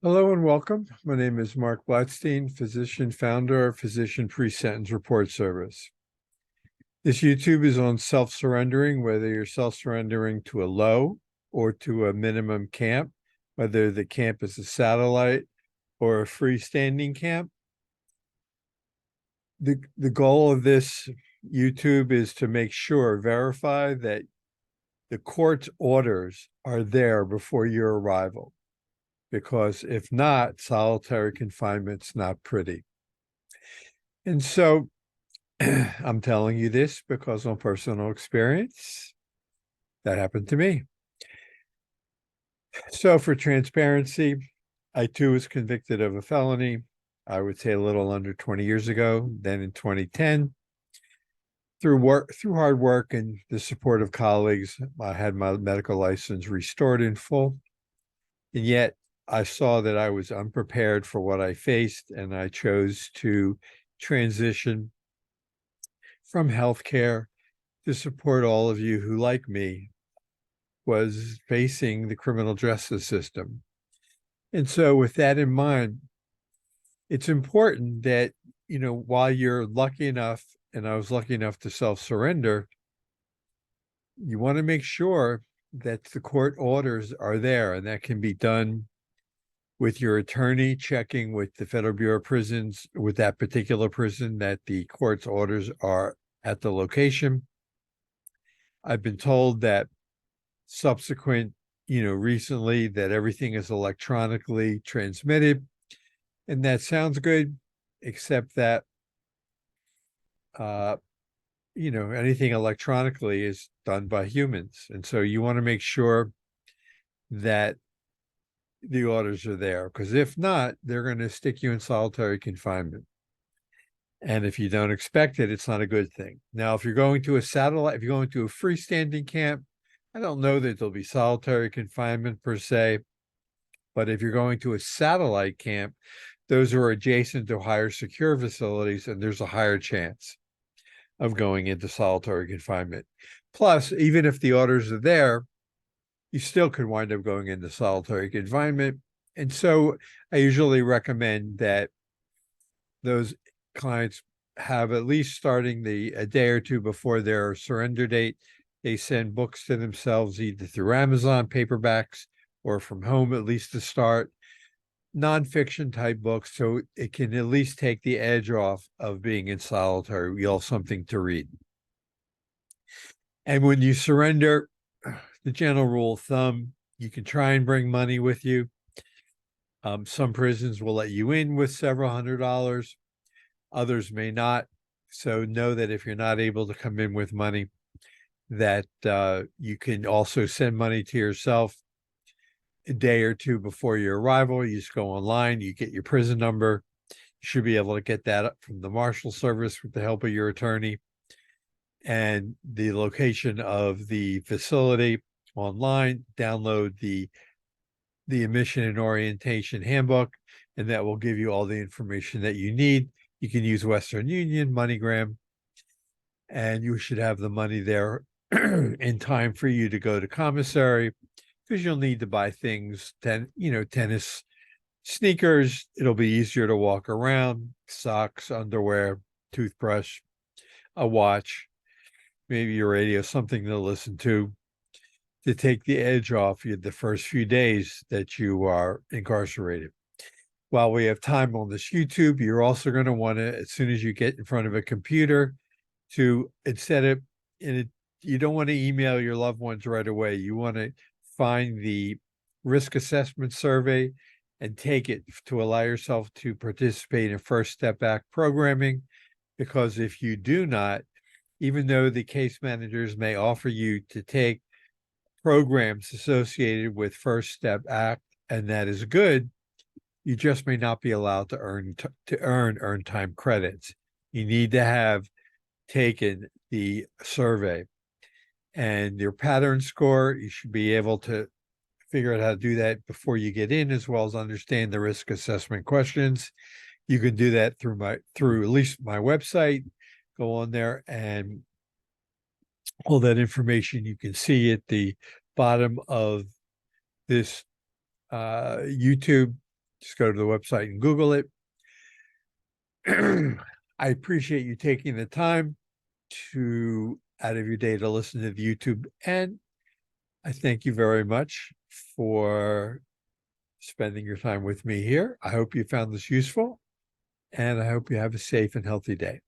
Hello and welcome. My name is Marc Blatstein, physician, founder of Physician Pre-Sentence Report Service. This YouTube is on self-surrendering, whether you're self-surrendering to a low or to a minimum camp, whether the camp is a satellite or a freestanding camp. The goal of this YouTube is to make sure, verify that the court's orders are there before your arrival. Because if not, solitary confinement's not pretty. And so I'm telling you this because on personal experience, that happened to me. So for transparency, I too was convicted of a felony, I would say a little under 20 years ago. Then in 2010, through hard work and the support of colleagues, I had my medical license restored in full. And yet I saw that I was unprepared for what I faced, and I chose to transition from healthcare to support all of you who, like me, was facing the criminal justice system. And so with that in mind, it's important that, while you're lucky enough, and I was lucky enough to self-surrender, you want to make sure that the court orders are there, and that can be done with your attorney checking with the Federal Bureau of Prisons, with that particular prison, that the court's orders are at the location. I've been told that subsequent, recently, that everything is electronically transmitted, and that sounds good, except that, anything electronically is done by humans. And so you want to make sure that the orders are there, because if not, they're going to stick you in solitary confinement. And if you don't expect it, it's not a good thing. Now, if you're going to a satellite, if you're going to a freestanding camp, I don't know that there'll be solitary confinement per se, but if you're going to a satellite camp, those are adjacent to higher secure facilities, and there's a higher chance of going into solitary confinement. Plus, even if the orders are there, you still could wind up going into solitary confinement. And so I usually recommend that those clients have, at least starting a day or two before their surrender date, they send books to themselves, either through Amazon paperbacks or from home, at least to start, nonfiction type books, so it can at least take the edge off of being in solitary. You'll have something to read. And when you surrender, the general rule of thumb, you can try and bring money with you. Some prisons will let you in with several $100s. Others may not. So know that if you're not able to come in with money, that you can also send money to yourself a day or two before your arrival. You just go online, you get your prison number. You should be able to get that from the Marshal Service with the help of your attorney, and the location of the facility online. Download the admission and orientation handbook, and that will give you all the information that you need. You can use Western Union, MoneyGram, and you should have the money there in time for you to go to commissary, because you'll need to buy things, tennis, sneakers. It'll be easier to walk around, socks, underwear, toothbrush, a watch, maybe your radio, something to listen to take the edge off you the first few days that you are incarcerated. While we have time on this YouTube, you're also going to want to, as soon as you get in front of a computer, you don't want to email your loved ones right away. You want to find the risk assessment survey and take it to allow yourself to participate in First Step Back programming. Because if you do not, even though the case managers may offer you to take programs associated with First Step Act, and that is good, you just may not be allowed to earn time credits. You need to have taken the survey. And your pattern score, you should be able to figure out how to do that before you get in, as well as understand the risk assessment questions. You can do that through at least my website. Go on there, and all that information you can see at the bottom of this YouTube. Just go to the website and Google it. I appreciate you taking the time out of your day to listen to the YouTube, and I thank you very much for spending your time with me here. I hope you found this useful, and I hope you have a safe and healthy day.